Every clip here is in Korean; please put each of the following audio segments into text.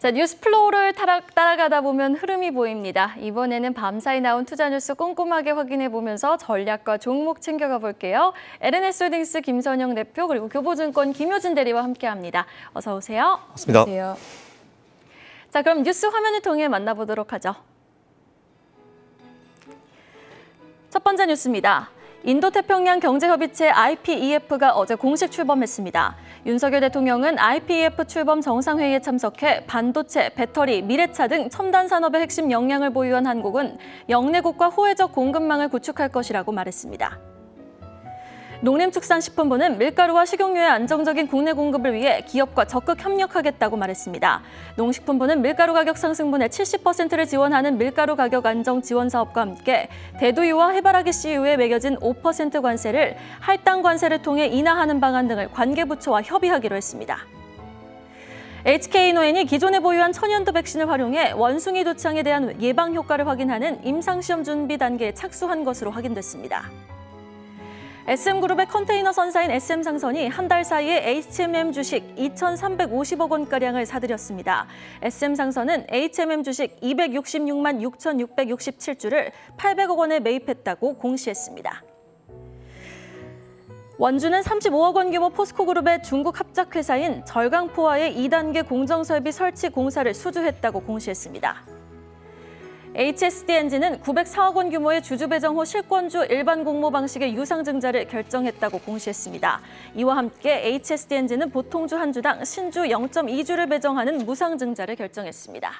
자, 뉴스 플로우를 따라가다 보면 흐름이 보입니다. 이번에는 밤사이 나온 투자 뉴스 꼼꼼하게 확인해 보면서 전략과 종목 챙겨가 볼게요. LNS홀딩스 김선영 대표 그리고 교보증권 김효진 대리와 함께합니다. 어서 오세요. 맞습니다. 안녕하세요. 자, 그럼 뉴스 화면을 통해 만나보도록 하죠. 첫 번째 뉴스입니다. 인도태평양 경제협의체 IPEF가 어제 공식 출범했습니다. 윤석열 대통령은 IPEF 출범 정상회의에 참석해 반도체, 배터리, 미래차 등 첨단 산업의 핵심 역량을 보유한 한국은 영내국과 호혜적 공급망을 구축할 것이라고 말했습니다. 농림축산식품부는 밀가루와 식용유의 안정적인 국내 공급을 위해 기업과 적극 협력하겠다고 말했습니다. 농식품부는 밀가루 가격 상승분의 70%를 지원하는 밀가루 가격 안정 지원 사업과 함께 대두유와 해바라기 씨유에 매겨진 5% 관세를 할당 관세를 통해 인하하는 방안 등을 관계부처와 협의하기로 했습니다. HK노엔이 기존에 보유한 천연두 백신을 활용해 원숭이 두창에 대한 예방 효과를 확인하는 임상시험 준비 단계에 착수한 것으로 확인됐습니다. SM그룹의 컨테이너 선사인 SM상선이 한 달 사이에 HMM 주식 2,350억 원가량을 사들였습니다. SM상선은 HMM 주식 266만 6,667주를 800억 원에 매입했다고 공시했습니다. 원주는 35억 원 규모 포스코그룹의 중국 합작회사인 절강포화의 2단계 공정설비 설치 공사를 수주했다고 공시했습니다. HSD엔진은 904억 원 규모의 주주 배정 후 실권주 일반 공모 방식의 유상증자를 결정했다고 공시했습니다. 이와 함께 HSD엔진은 보통주 한 주당 신주 0.2주를 배정하는 무상증자를 결정했습니다.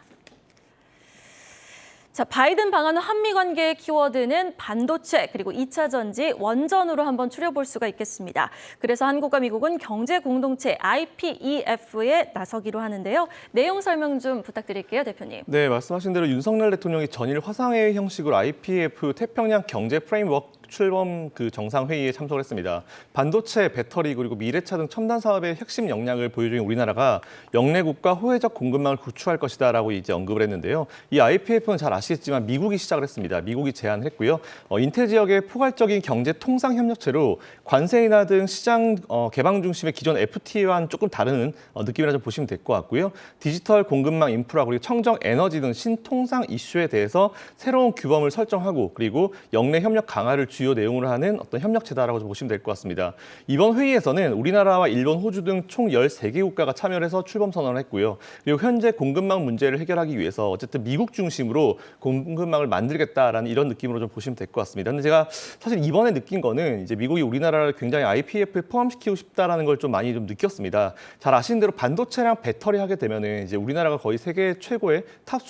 자, 바이든 방한 후 한미 관계의 키워드는 반도체 그리고 2차 전지, 원전으로 한번 추려볼 수가 있겠습니다. 그래서 한국과 미국은 경제 공동체 IPEF에 나서기로 하는데요. 내용 설명 좀 부탁드릴게요, 대표님. 네, 말씀하신 대로 윤석열 대통령이 전일 화상회의 형식으로 IPEF 태평양 경제 프레임워크 출범 정상회의에 참석을 했습니다. 반도체, 배터리 그리고 미래차 등 첨단 사업의 핵심 역량을 보유 중인 우리나라가 영내국과 호혜적 공급망을 구축할 것이다라고 이제 언급을 했는데요. 이 IPEF는 잘 아시겠지만 미국이 시작을 했습니다. 미국이 제안을 했고요. 인태 지역의 포괄적인 경제 통상 협력체로 관세 인하 등 시장 개방 중심의 기존 FTA와는 조금 다른 느낌이라 좀 보시면 될 것 같고요. 디지털 공급망 인프라 그리고 청정 에너지 등 신통상 이슈에 대해서 새로운 규범을 설정하고 그리고 영내 협력 강화를 주요 내용으로 하는 어떤 협력체다라고 좀 보시면 될 것 같습니다. 이번 회의에서는 우리나라와 일본, 호주 등 총 13개 국가가 참여를 해서 출범 선언을 했고요. 그리고 현재 공급망 문제를 해결하기 위해서 어쨌든 미국 중심으로 공급망을 만들겠다라는 이런 느낌으로 좀 보시면 될 것 같습니다. 근데 제가 사실 이번에 느낀 거는 이제 미국이 우리나라를 굉장히 IPEF에 포함시키고 싶다라는 걸 좀 많이 좀 느꼈습니다. 잘 아시는 대로 반도체랑 배터리 하게 되면은 이제 우리나라가 거의 세계 최고의 탑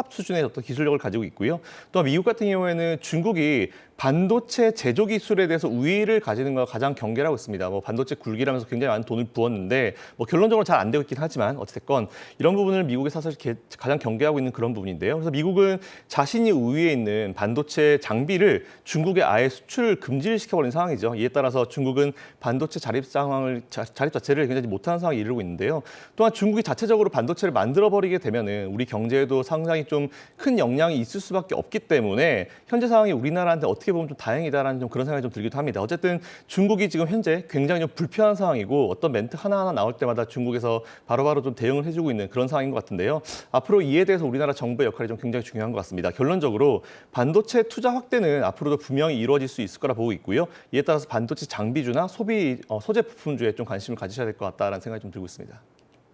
수준의 어떤 기술력을 가지고 있고요. 또 미국 같은 경우에는 중국이 반도체 제조 기술에 대해서 우위를 가지는 걸 가장 경계하고 있습니다. 반도체 굴기라면서 굉장히 많은 돈을 부었는데 결론적으로 잘 안 되고 있긴 하지만 어쨌든 이런 부분을 미국이 사실 가장 경계하고 있는 그런 부분인데요. 그래서 미국은 자신이 우위에 있는 반도체 장비를 중국에 아예 수출 금지를 시켜버린 상황이죠. 이에 따라서 중국은 반도체 자립 자체를 굉장히 못하는 상황에 이르고 있는데요. 또한 중국이 자체적으로 반도체를 만들어버리게 되면은 우리 경제에도 상당히 좀 큰 영향이 있을 수밖에 없기 때문에 현재 상황이 우리나라한테 어떻게 보면 좀 다행이다라는 좀 그런 생각이 좀 들기도 합니다. 어쨌든 중국이 지금 현재 굉장히 좀 불편한 상황이고 어떤 멘트 하나하나 나올 때마다 중국에서 바로바로 좀 대응을 해주고 있는 그런 상황인 것 같은데요. 앞으로 이에 대해서 우리나라 정부의 역할이 좀 굉장히 중요한 것 같습니다. 결론적으로 반도체 투자 확대는 앞으로도 분명히 이루어질 수 있을 거라 보고 있고요. 이에 따라서 반도체 장비주나 소재 부품주에 좀 관심을 가지셔야 될 것 같다라는 생각이 좀 들고 있습니다.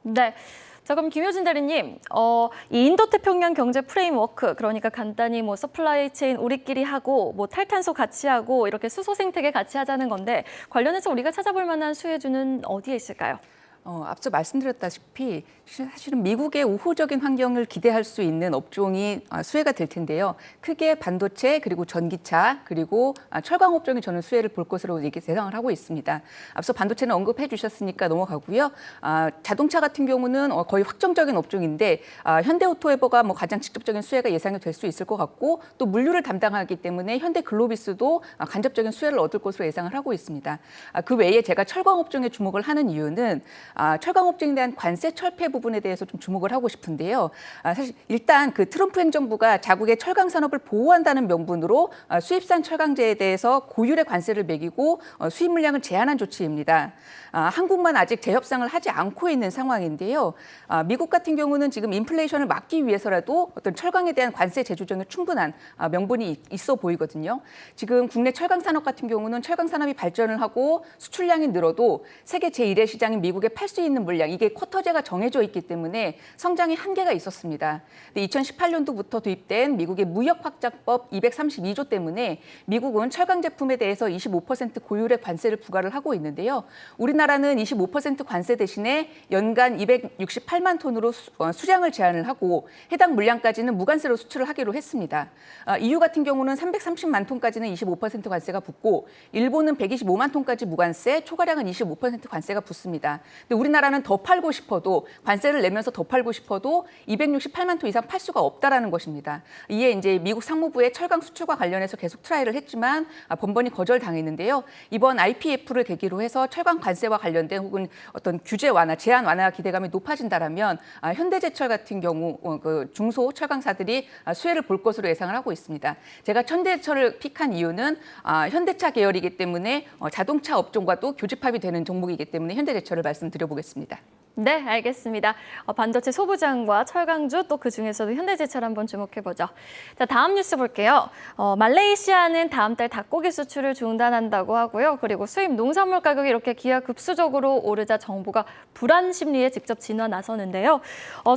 네. 자, 그럼 김효진 대리님, 이 인도태평양 경제 프레임워크, 그러니까 간단히 서플라이 체인 우리끼리 하고 탈탄소 같이 하고 이렇게 수소 생태계 같이 하자는 건데 관련해서 우리가 찾아볼 만한 수혜주는 어디에 있을까요? 앞서 말씀드렸다시피 사실은 미국의 우호적인 환경을 기대할 수 있는 업종이 수혜가 될 텐데요. 크게 반도체 그리고 전기차 그리고 철강 업종이 저는 수혜를 볼 것으로 이렇게 예상을 하고 있습니다. 앞서 반도체는 언급해 주셨으니까 넘어가고요. 자동차 같은 경우는 거의 확정적인 업종인데 현대오토에버가 가장 직접적인 수혜가 예상이 될 수 있을 것 같고 또 물류를 담당하기 때문에 현대글로비스도 간접적인 수혜를 얻을 것으로 예상을 하고 있습니다. 그 외에 제가 철강 업종에 주목을 하는 이유는 철강 업종에 대한 관세 철폐 부분에 대해서 좀 주목을 하고 싶은데요. 사실 일단 그 트럼프 행정부가 자국의 철강 산업을 보호한다는 명분으로 수입산 철강제에 대해서 고율의 관세를 매기고 수입 물량을 제한한 조치입니다. 한국만 아직 재협상을 하지 않고 있는 상황인데요. 미국 같은 경우는 지금 인플레이션을 막기 위해서라도 어떤 철강에 대한 관세 재조정에 충분한 명분이 있어 보이거든요. 지금 국내 철강 산업 같은 경우는 철강 산업이 발전을 하고 수출량이 늘어도 세계 제1의 시장인 미국에 팔 수 있는 물량, 이게 쿼터제가 정해져 있기 때문에 성장의 한계가 있었습니다. 근데 2018년도부터 도입된 미국의 무역 확장법 232조 때문에 미국은 철강 제품에 대해서 25% 고율의 관세를 부과를 하고 있는데요. 우리나라는 25% 관세 대신에 연간 268만 톤으로 수량을 제한을 하고 해당 물량까지는 무관세로 수출을 하기로 했습니다. EU 같은 경우는 330만 톤까지는 25% 관세가 붙고 일본은 125만 톤까지 무관세, 초과량은 25% 관세가 붙습니다. 근데 우리나라는 더 팔고 싶어도 관세를 내면서 더 팔고 싶어도 268만 톤 이상 팔 수가 없다라는 것입니다. 이에 이제 미국 상무부의 철강 수출과 관련해서 계속 트라이를 했지만 번번이 거절당했는데요. 이번 IPF를 계기로 해서 철강 관세와 관련된 혹은 어떤 규제 완화, 제한 완화 기대감이 높아진다라면 현대제철 같은 경우 그 중소 철강사들이 수혜를 볼 것으로 예상을 하고 있습니다. 제가 현대제철을 픽한 이유는 현대차 계열이기 때문에 자동차 업종과도 교집합이 되는 종목이기 때문에 현대제철을 말씀드려보겠습니다. 네, 알겠습니다. 반도체 소부장과 철강주 또 그중에서도 현대제철 한번 주목해보죠. 자, 다음 뉴스 볼게요. 말레이시아는 다음 달 닭고기 수출을 중단한다고 하고요. 그리고 수입 농산물 가격이 이렇게 기하급수적으로 오르자 정부가 불안 심리에 직접 진화 나서는데요.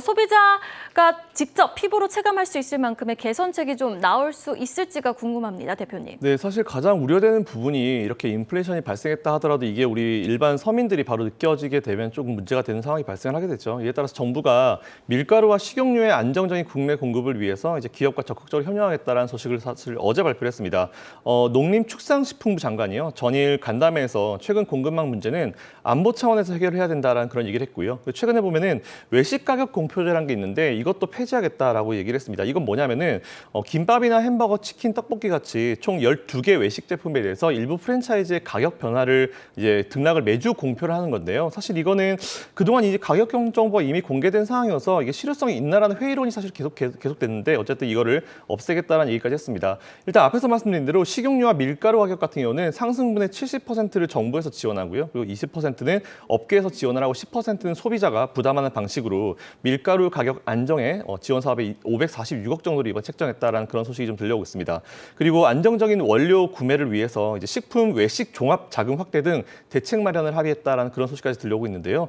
소비자가 직접 피부로 체감할 수 있을 만큼의 개선책이 좀 나올 수 있을지가 궁금합니다, 대표님. 네, 사실 가장 우려되는 부분이 이렇게 인플레이션이 발생했다 하더라도 이게 우리 일반 서민들이 바로 느껴지게 되면 조금 문제가 되는 상황이 발생을 하게 됐죠. 이에 따라서 정부가 밀가루와 식용유의 안정적인 국내 공급을 위해서 이제 기업과 적극적으로 협력하겠다는 소식을 사실 어제 발표를 했습니다. 농림축산식품부 장관이요. 전일 간담회에서 최근 공급망 문제는 안보 차원에서 해결해야 된다라는 그런 얘기를 했고요. 최근에 보면은 외식 가격 공표제라는 게 있는데 이것도 폐지하겠다라고 얘기를 했습니다. 이건 뭐냐면은 김밥이나 햄버거, 치킨, 떡볶이 같이 총 12개 외식 제품에 대해서 일부 프랜차이즈의 가격 변화를 이제 등락을 매주 공표를 하는 건데요. 사실 이거는 그동안 이제 가격 정보가 이미 공개된 상황이어서 이게 실효성이 있나라는 회의론이 사실 계속됐는데 어쨌든 이거를 없애겠다는 얘기까지 했습니다. 일단 앞에서 말씀드린 대로 식용유와 밀가루 가격 같은 경우는 상승분의 70%를 정부에서 지원하고요. 그리고 20%는 업계에서 지원을 하고 10%는 소비자가 부담하는 방식으로 밀가루 가격 안정에 지원 사업에 546억 정도를 이번 책정했다라는 그런 소식이 좀 들려오고 있습니다. 그리고 안정적인 원료 구매를 위해서 이제 식품 외식 종합 자금 확대 등 대책 마련을 합의했다라는 그런 소식까지 들려오고 있는데요.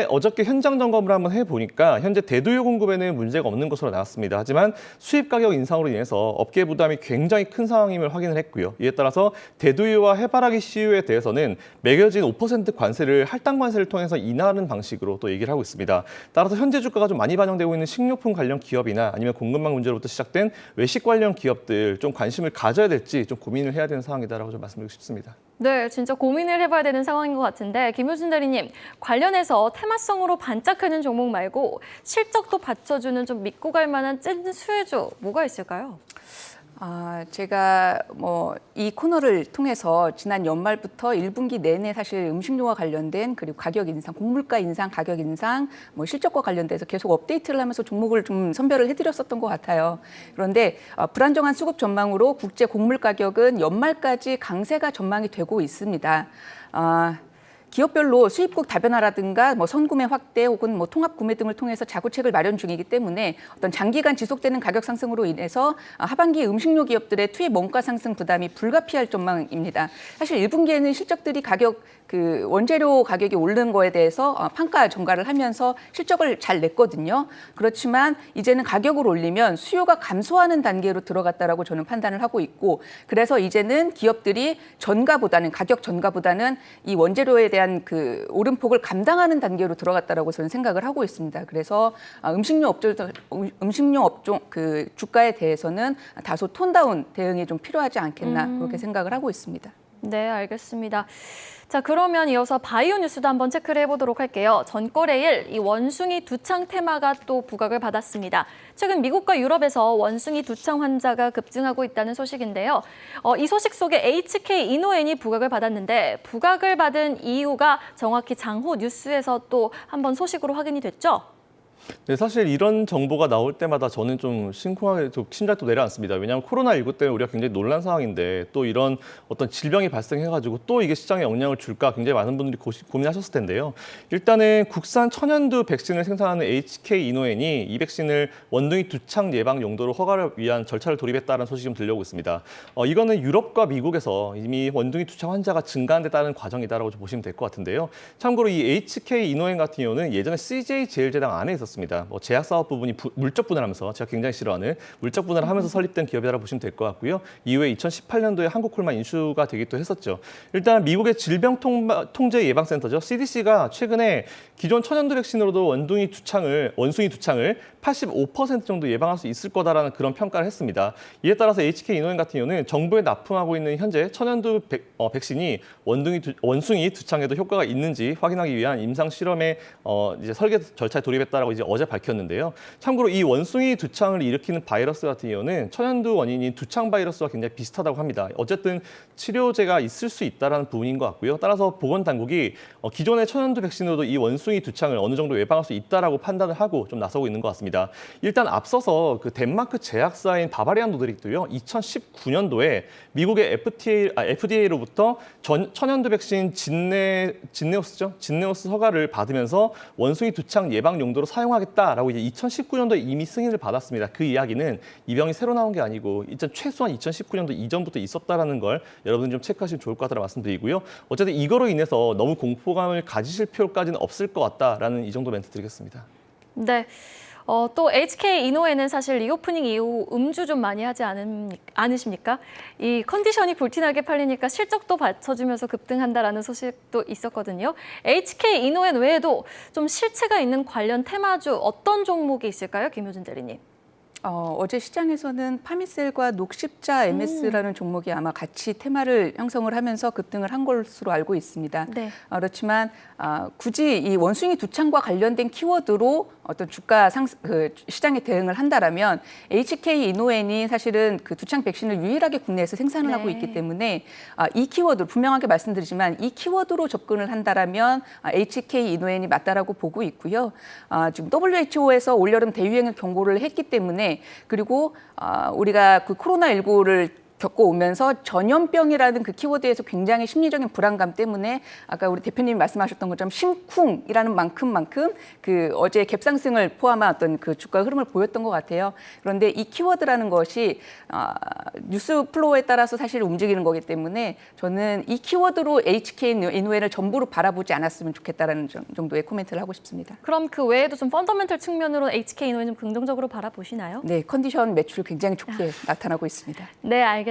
어저께 현장 점검을 한번 해보니까 현재 대두유 공급에는 문제가 없는 것으로 나왔습니다. 하지만 수입 가격 인상으로 인해서 업계 부담이 굉장히 큰 상황임을 확인을 했고요. 이에 따라서 대두유와 해바라기 씨유에 대해서는 매겨진 5% 관세를 할당 관세를 통해서 인하하는 방식으로 또 얘기를 하고 있습니다. 따라서 현재 주가가 좀 많이 반영되고 있는 식료품 관련 기업이나 아니면 공급망 문제로부터 시작된 외식 관련 기업들 좀 관심을 가져야 될지 좀 고민을 해야 되는 상황이다라고 좀 말씀드리고 싶습니다. 네, 진짜 고민을 해봐야 되는 상황인 것 같은데 김효준 대리님, 관련해서 테마성으로 반짝하는 종목 말고 실적도 받쳐주는 좀 믿고 갈 만한 찐 수혜주 뭐가 있을까요? 제가 이 코너를 통해서 지난 연말부터 1분기 내내 사실 음식료와 관련된 그리고 가격 인상, 곡물가 인상, 가격 인상, 실적과 관련돼서 계속 업데이트를 하면서 종목을 좀 선별을 해드렸었던 것 같아요. 그런데 불안정한 수급 전망으로 국제 곡물 가격은 연말까지 강세가 전망이 되고 있습니다. 기업별로 수입국 다변화라든가 선구매 확대 혹은 통합 구매 등을 통해서 자구책을 마련 중이기 때문에 어떤 장기간 지속되는 가격 상승으로 인해서 하반기 음식료 기업들의 투입 원가 상승 부담이 불가피할 전망입니다. 사실 1분기에는 실적들이 원재료 가격이 오르는 거에 대해서 판가 전가를 하면서 실적을 잘 냈거든요. 그렇지만 이제는 가격을 올리면 수요가 감소하는 단계로 들어갔다라고 저는 판단을 하고 있고, 그래서 이제는 기업들이 가격 전가보다는 이 원재료에 대한 오름폭을 감당하는 단계로 들어갔다라고 저는 생각을 하고 있습니다. 그래서 음식료 업종 주가에 대해서는 다소 톤다운 대응이 좀 필요하지 않겠나 그렇게 생각을 하고 있습니다. 네, 알겠습니다. 자, 그러면 이어서 바이오 뉴스도 한번 체크를 해보도록 할게요. 전거래일 이 원숭이 두창 테마가 또 부각을 받았습니다. 최근 미국과 유럽에서 원숭이 두창 환자가 급증하고 있다는 소식인데요. 이 소식 속에 HK 이노엔이 부각을 받았는데 부각을 받은 이유가 정확히 장후 뉴스에서 또 한번 소식으로 확인이 됐죠? 네, 사실 이런 정보가 나올 때마다 저는 좀 심쿵하게 좀 심장이 또 내려앉습니다. 왜냐하면 코로나19 때문에 우리가 굉장히 놀란 상황인데 또 이런 어떤 질병이 발생해가지고 또 이게 시장에 영향을 줄까 굉장히 많은 분들이 고민하셨을 텐데요. 일단은 국산 천연두 백신을 생산하는 HK 이노엔이 이 백신을 원숭이 두창 예방 용도로 허가를 위한 절차를 돌입했다는 소식이 좀 들려오고 있습니다. 이거는 유럽과 미국에서 이미 원숭이 두창 환자가 증가한 데 따른 과정이다라고 좀 보시면 될 것 같은데요. 참고로 이 HK 이노엔 같은 경우는 예전에 CJ 제일제당 안에 있었습니다. 제약 사업 부분이 물적 분할하면서 제가 굉장히 싫어하는 물적 분할을 하면서 설립된 기업이라고 보시면 될 것 같고요. 이후에 2018년도에 한국콜만 인수가 되기도 했었죠. 일단 미국의 질병통제예방센터죠. CDC가 최근에 기존 천연두 백신으로도 원숭이 두창을 85% 정도 예방할 수 있을 거다라는 그런 평가를 했습니다. 이에 따라서 HK 이노엔 같은 경우는 정부에 납품하고 있는 현재 천연두 백신이 원숭이 두창에도 효과가 있는지 확인하기 위한 임상 실험에 이제 설계 절차에 돌입했다라고 이제 어제 밝혔는데요. 참고로 이 원숭이 두창을 일으키는 바이러스 같은 경우는 천연두 원인인 두창 바이러스와 굉장히 비슷하다고 합니다. 어쨌든 치료제가 있을 수 있다는 부분인 것 같고요. 따라서 보건당국이 기존의 천연두 백신으로도 이 원숭이 두창을 어느 정도 예방할 수 있다라고 판단을 하고 좀 나서고 있는 것 같습니다. 일단 앞서서 그 덴마크 제약사인 바바리안 노드릭도요. 2019년도에 미국의 FDA로부터 천연두 백신 진네오스 허가를 받으면서 원숭이 두창 예방 용도로 사용하겠다라고 이제 2019년도에 이미 승인을 받았습니다. 그 이야기는 이 병이 새로 나온 게 아니고 일단 최소한 2019년도 이전부터 있었다라는 걸 여러분 좀 체크하시면 좋을 것 같다는 말씀드리고요. 어쨌든 이거로 인해서 너무 공포감을 가지실 필요까지는 없을 것 같다라는 이 정도 멘트 드리겠습니다. 네. 또 HK 이노엔은 사실 리오프닝 이후 음주 좀 많이 하지 않으십니까? 이 컨디션이 불티나게 팔리니까 실적도 받쳐주면서 급등한다라는 소식도 있었거든요. HK 이노엔 외에도 좀 실체가 있는 관련 테마주 어떤 종목이 있을까요, 김효준 대리님? 어제 시장에서는 파미셀과 녹십자 MS라는 종목이 아마 같이 테마를 형성을 하면서 급등을 한 것으로 알고 있습니다. 네. 그렇지만 굳이 이 원숭이 두창과 관련된 키워드로 어떤 주가 시장에 대응을 한다라면 HK 이노엔이 사실은 그 두창 백신을 유일하게 국내에서 생산을 하고 있기 때문에 이 키워드 분명하게 말씀드리지만 이 키워드로 접근을 한다라면 HK 이노엔이 맞다라고 보고 있고요. 지금 WHO에서 올여름 대유행을 경고를 했기 때문에 그리고 우리가 그 코로나19를 겪어오면서 전염병이라는 그 키워드에서 굉장히 심리적인 불안감 때문에 아까 우리 대표님이 말씀하셨던 것처럼 심쿵이라는 만큼 그 어제 갭상승을 포함한 어떤 그 주가 흐름을 보였던 것 같아요. 그런데 이 키워드라는 것이 뉴스 플로우에 따라서 사실 움직이는 거기 때문에 저는 이 키워드로 HK 이노엔을 전부로 바라보지 않았으면 좋겠다라는 정도의 코멘트를 하고 싶습니다. 그럼 그 외에도 좀 펀더멘털 측면으로 HK 이노엔은 긍정적으로 바라보시나요? 네, 컨디션 매출 굉장히 좋게 나타나고 있습니다. 네, 알겠습니다.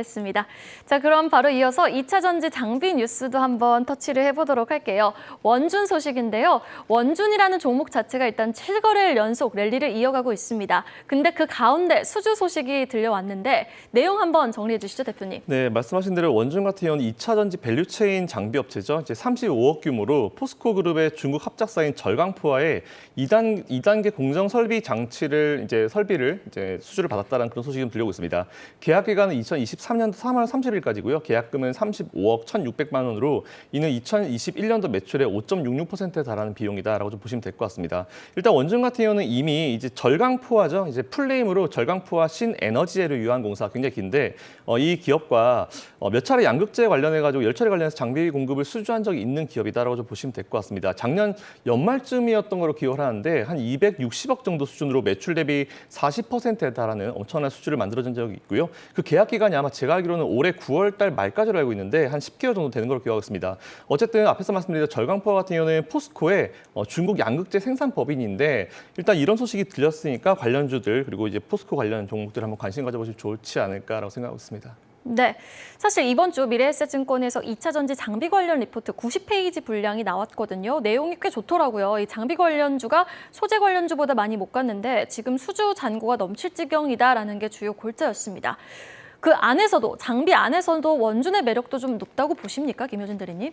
자, 그럼 바로 이어서 2차 전지 장비 뉴스도 한번 터치를 해보도록 할게요. 원준 소식인데요. 원준이라는 종목 자체가 일단 7거래일 연속 랠리를 이어가고 있습니다. 근데 그 가운데 수주 소식이 들려왔는데 내용 한번 정리해 주시죠, 대표님. 네, 말씀하신 대로 원준 같은 경우는 2차 전지 밸류체인 장비 업체죠. 이제 35억 규모로 포스코 그룹의 중국 합작사인 절강포화의 2단계 공정 설비 장치를 설비를 수주를 받았다는 그런 소식이 좀 들려오고 있습니다. 계약 기간은 2023년도 3월 30일까지고요. 계약금은 35억 1,600만 원으로 이는 2021년도 매출의 5.66%에 달하는 비용이다라고 좀 보시면 될 것 같습니다. 일단 원준 같은 경우는 이미 이제 절강포화죠. 이제 풀네임으로 절강포화 신에너지재료 유한공사 굉장히 긴데 이 기업과 몇 차례 양극재 관련해가지고 10차례 관련해서 장비 공급을 수주한 적이 있는 기업이다라고 좀 보시면 될 것 같습니다. 작년 연말쯤이었던 걸로 기억을 하는데 한 260억 정도 수준으로 매출 대비 40%에 달하는 엄청난 수주를 만들어진 적이 있고요. 그 계약 기간이 아마 제가 알기로는 올해 9월 달 말까지로 알고 있는데 한 10개월 정도 되는 걸로 기억하고 있습니다. 어쨌든 앞에서 말씀드린 절강포화 같은 경우는 포스코의 중국 양극재 생산 법인인데 일단 이런 소식이 들렸으니까 관련주들 그리고 이제 포스코 관련 종목들 한번 관심 가져보시면 좋지 않을까라고 생각하고 있습니다. 네, 사실 이번 주 미래에셋증권에서 2차 전지 장비 관련 리포트 90페이지 분량이 나왔거든요. 내용이 꽤 좋더라고요. 이 장비 관련주가 소재 관련주보다 많이 못 갔는데 지금 수주 잔고가 넘칠 지경이다라는 게 주요 골자였습니다. 그 안에서도 장비 안에서도 원준의 매력도 좀 높다고 보십니까, 김효진 대리님?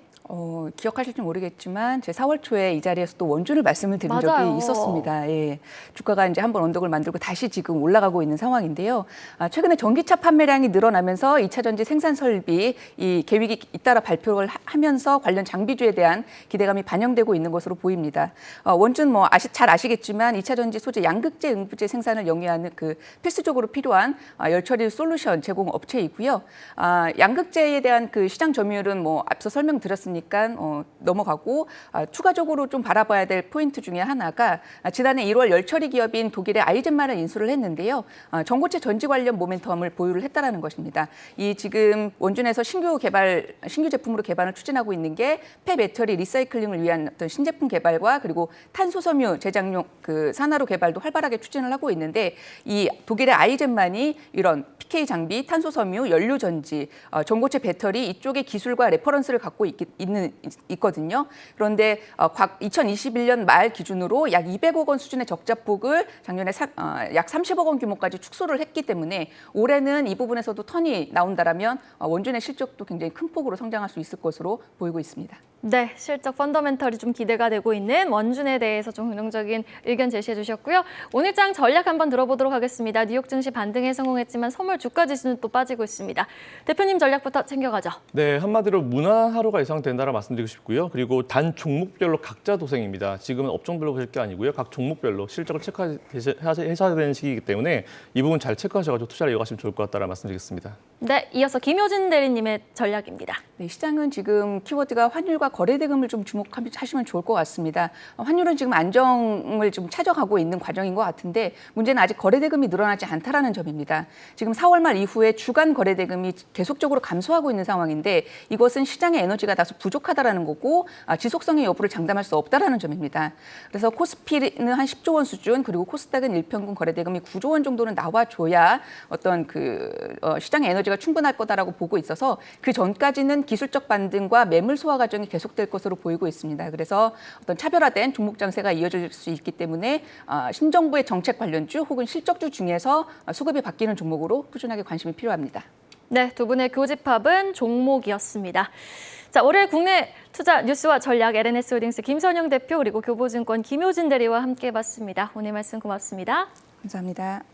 기억하실지 모르겠지만 제 4월 초에 이 자리에서 또 원준을 말씀을 드린 맞아요. 적이 있었습니다. 예. 주가가 이제 한번 언덕을 만들고 다시 지금 올라가고 있는 상황인데요. 최근에 전기차 판매량이 늘어나면서 2차 전지 생산 설비 이 계획이 잇따라 발표를 하면서 관련 장비주에 대한 기대감이 반영되고 있는 것으로 보입니다. 원준 뭐 잘 아시겠지만 2차 전지 소재 양극재 응부재 생산을 영위하는 그 필수적으로 필요한 열처리 솔루션 제공 업체이고요. 양극재에 대한 그 시장 점유율은 뭐 앞서 설명드렸으니까 넘어가고 추가적으로 좀 바라봐야 될 포인트 중에 하나가 지난해 1월 열처리 기업인 독일의 아이젠만을 인수를 했는데요. 전고체 전지 관련 모멘텀을 보유를 했다라는 것입니다. 이 지금 원준에서 신규 제품으로 개발을 추진하고 있는 게 폐배터리 리사이클링을 위한 어떤 신제품 개발과 그리고 탄소섬유 제작용 그 산화로 개발도 활발하게 추진을 하고 있는데 이 독일의 아이젠만이 이런 PK 장비, 탄소섬유, 연료전지, 전고체 배터리 이쪽의 기술과 레퍼런스를 갖고 있거든요. 그런데 2021년 말 기준으로 약 200억 원 수준의 적자폭을 작년에 약 30억 원 규모까지 축소를 했기 때문에 올해는 이 부분에서도 턴이 나온다라면 원준의 실적도 굉장히 큰 폭으로 성장할 수 있을 것으로 보이고 있습니다. 네, 실적 펀더멘털이 좀 기대가 되고 있는 원준에 대해서 좀 긍정적인 의견 제시해 주셨고요. 오늘장 전략 한번 들어보도록 하겠습니다. 뉴욕 증시 반등에 성공했지만 선물 주가 지수는 또 빠지고 있습니다. 대표님 전략부터 챙겨가죠. 네, 한마디로 무난 하루가 예상된다라 말씀드리고 싶고요. 그리고 단 종목별로 각자 도생입니다. 지금은 업종별로 보실 게 아니고요. 각 종목별로 실적을 체크하셔야 되는 시기이기 때문에 이 부분 잘 체크하셔가지고 투자를 이어가시면 좋을 것 같다라 말씀드리겠습니다. 네, 이어서 김효진 대리님의 전략입니다. 네, 시장은 지금 키워드가 환율과 거래대금을 좀 주목하시면 좋을 것 같습니다. 환율은 지금 안정을 좀 찾아가고 있는 과정인 것 같은데 문제는 아직 거래대금이 늘어나지 않다라는 점입니다. 지금 4월 말 이후에 주간 거래대금이 계속적으로 감소하고 있는 상황인데 이것은 시장의 에너지가 다소 부족하다라는 거고 지속성의 여부를 장담할 수 없다라는 점입니다. 그래서 코스피는 한 10조 원 수준 그리고 코스닥은 일평균 거래대금이 9조 원 정도는 나와줘야 어떤 시장의 에너지가 충분할 거다라고 보고 있어서 그 전까지는 기술적 반등과 매물 소화 과정이 계속될 것으로 보이고 있습니다. 그래서 어떤 차별화된 종목 장세가 이어질 수 있기 때문에 신정부의 정책 관련주 혹은 실적주 중에서 수급이 바뀌는 종목으로 꾸준하게 관심이 필요합니다. 네, 두 분의 교집합은 종목이었습니다. 자, 월요일 국내 투자 뉴스와 전략 LNS홀딩스 김선영 대표 그리고 교보증권 김효진 대리와 함께 봤습니다. 오늘 말씀 고맙습니다. 감사합니다.